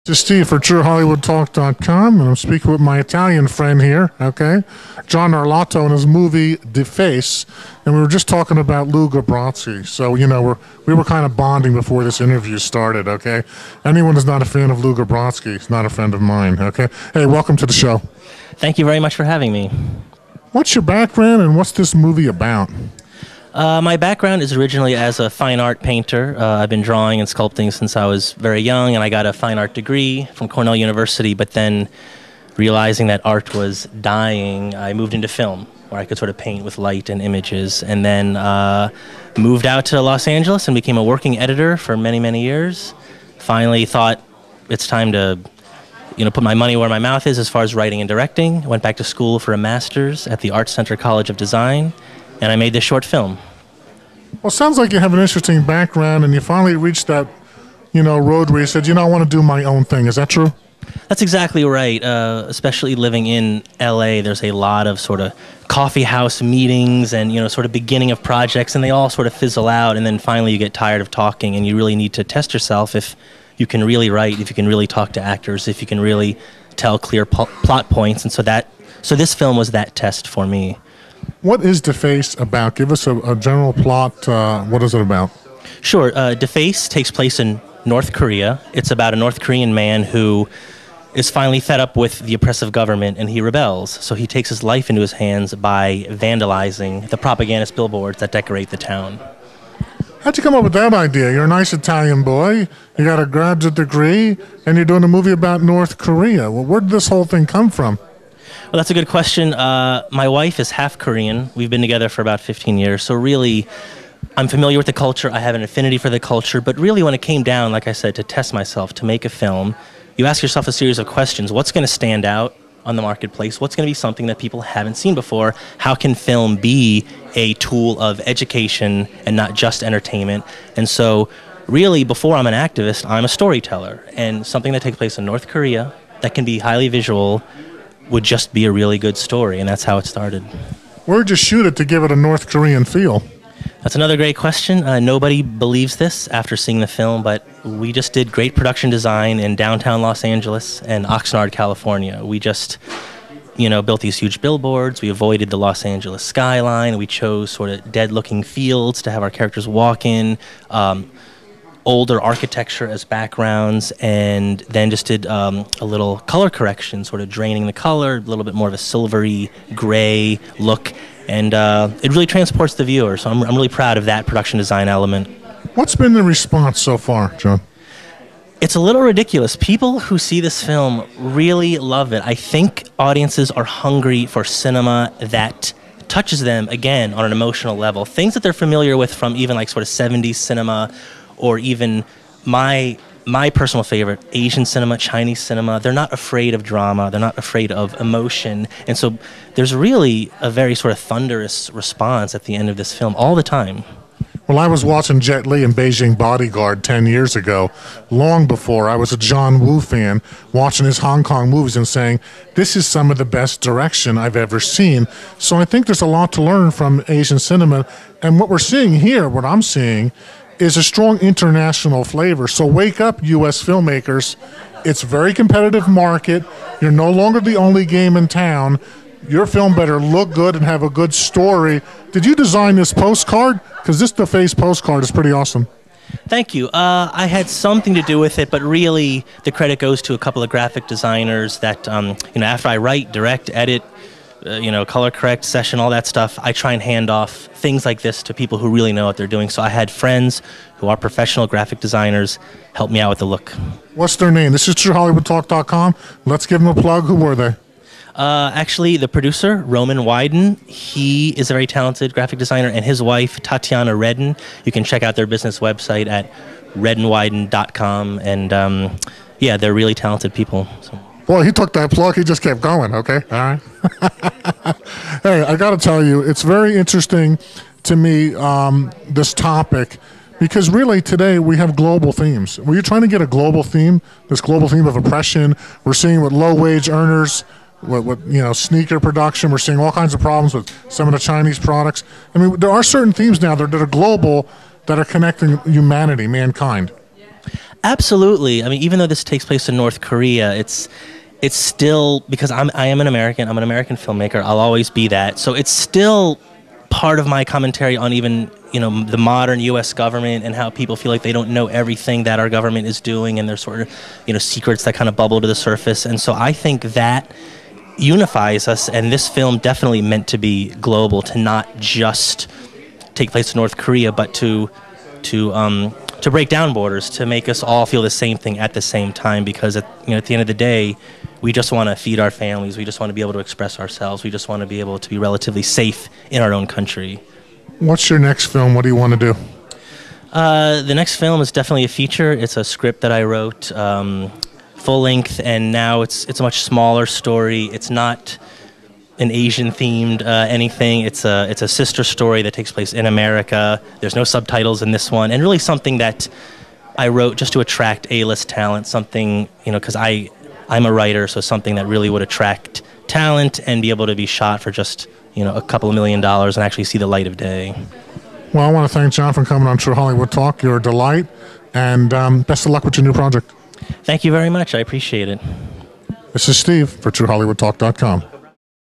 This is Steve for TrueHollywoodTalk.com, and I'm speaking with my Italian friend here, okay, John Arlotto, and his movie Deface, and we were just talking about Luca Brasi. So, you know, we were kind of bonding before this interview started, okay? Anyone who's not a fan of Luca Brasi is not a friend of mine, okay? Hey, welcome to the show. Thank you very much for having me. What's your background, and what's this movie about? My background is originally as a fine art painter. I've been drawing and sculpting since I was very young, and I got a fine art degree from Cornell University, but then realizing that art was dying, I moved into film, where I could sort of paint with light and images, and then moved out to Los Angeles and became a working editor for many, many years. Finally thought it's time to put my money where my mouth is as far as writing and directing. Went back to school for a master's at the Art Center College of Design, and I made this short film. Well, it sounds like you have an interesting background, and you finally reached that, road where you said, I want to do my own thing. Is that true? That's exactly right. Especially living in LA, there's a lot of sort of coffee house meetings and, sort of beginning of projects, and they all sort of fizzle out, and then finally you get tired of talking, and you really need to test yourself if you can really write, if you can really talk to actors, if you can really tell clear plot points, and so this film was that test for me. What is Deface about? Give us a general plot. What is it about? Sure. Deface takes place in North Korea. It's about a North Korean man who is finally fed up with the oppressive government, and he rebels. So he takes his life into his hands by vandalizing the propagandist billboards that decorate the town. How'd you come up with that idea? You're a nice Italian boy, you got a graduate degree, and you're doing a movie about North Korea. Well, where did this whole thing come from? Well, that's a good question. My wife is half Korean. We've been together for about 15 years. So really, I'm familiar with the culture. I have an affinity for the culture. But really, when it came down, like I said, to test myself, to make a film, you ask yourself a series of questions. What's going to stand out on the marketplace? What's going to be something that people haven't seen before? How can film be a tool of education and not just entertainment? And so really, before I'm an activist, I'm a storyteller. And something that takes place in North Korea that can be highly visual would just be a really good story, and that's how it started. Where'd you shoot it to give it a North Korean feel? That's another great question. Nobody believes this after seeing the film, but we just did great production design in downtown Los Angeles and Oxnard, California. We just, built these huge billboards. We avoided the Los Angeles skyline. We chose sort of dead-looking fields to have our characters walk in. Older architecture as backgrounds, and then just did a little color correction, sort of draining the color, a little bit more of a silvery gray look, and it really transports the viewer. So I'm really proud of that production design element. What's been the response so far, John? It's a little ridiculous. People who see this film really love it. I think audiences are hungry for cinema that touches them, again, on an emotional level. Things that they're familiar with from even like sort of 70s cinema, or even my personal favorite, Asian cinema, Chinese cinema. They're not afraid of drama. They're not afraid of emotion. And so there's really a very sort of thunderous response at the end of this film all the time. Well, I was watching Jet Li in Beijing Bodyguard 10 years ago, long before I was a John Woo fan, watching his Hong Kong movies and saying, this is some of the best direction I've ever seen. So I think there's a lot to learn from Asian cinema. And what we're seeing here, what I'm seeing, is a strong international flavor. So wake up, U.S. filmmakers. It's a very competitive market. You're no longer the only game in town. Your film better look good and have a good story. Did you design this postcard? Because this Deface postcard is pretty awesome. Thank you. I had something to do with it, but really the credit goes to a couple of graphic designers that, after I write, direct, edit, color correct, session, all that stuff, I try and hand off things like this to people who really know what they're doing. So I had friends who are professional graphic designers help me out with the look. What's their name? This is TrueHollywoodTalk.com. Let's give them a plug. Who were they? Actually, the producer, Roman Wyden, he is a very talented graphic designer, and his wife, Tatiana Redden. You can check out their business website at reddenwyden.com, and they're really talented people. So. Boy, he took that plug. He just kept going, okay? All right. Hey, I got to tell you, it's very interesting to me, this topic, because really today we have global themes. Were you trying to get a global theme, this global theme of oppression? We're seeing with low-wage earners, with sneaker production. We're seeing all kinds of problems with some of the Chinese products. I mean, there are certain themes now that are global that are connecting humanity, mankind. Absolutely. I mean, even though this takes place in North Korea, it's still, because I am an American. I'm an American filmmaker. I'll always be that. So it's still part of my commentary on even, the modern U.S. government and how people feel like they don't know everything that our government is doing, and there's sort of, secrets that kind of bubble to the surface. And so I think that unifies us, and this film definitely meant to be global, to not just take place in North Korea, but to break down borders, to make us all feel the same thing at the same time. Because at the end of the day, we just want to feed our families. We just want to be able to express ourselves. We just want to be able to be relatively safe in our own country. What's your next film? What do you want to do? The next film is definitely a feature. It's a script that I wrote, full length, and now it's a much smaller story. It's not an Asian themed anything. It's a sister story that takes place in America. There's no subtitles in this one, and really something that I wrote just to attract A-list talent. Something, because I'm a writer, so something that really would attract talent and be able to be shot for just a couple of $1 million and actually see the light of day. Well, I want to thank John for coming on True Hollywood Talk. You're a delight, and best of luck with your new project. Thank you very much. I appreciate it. This is Steve for TrueHollywoodTalk.com.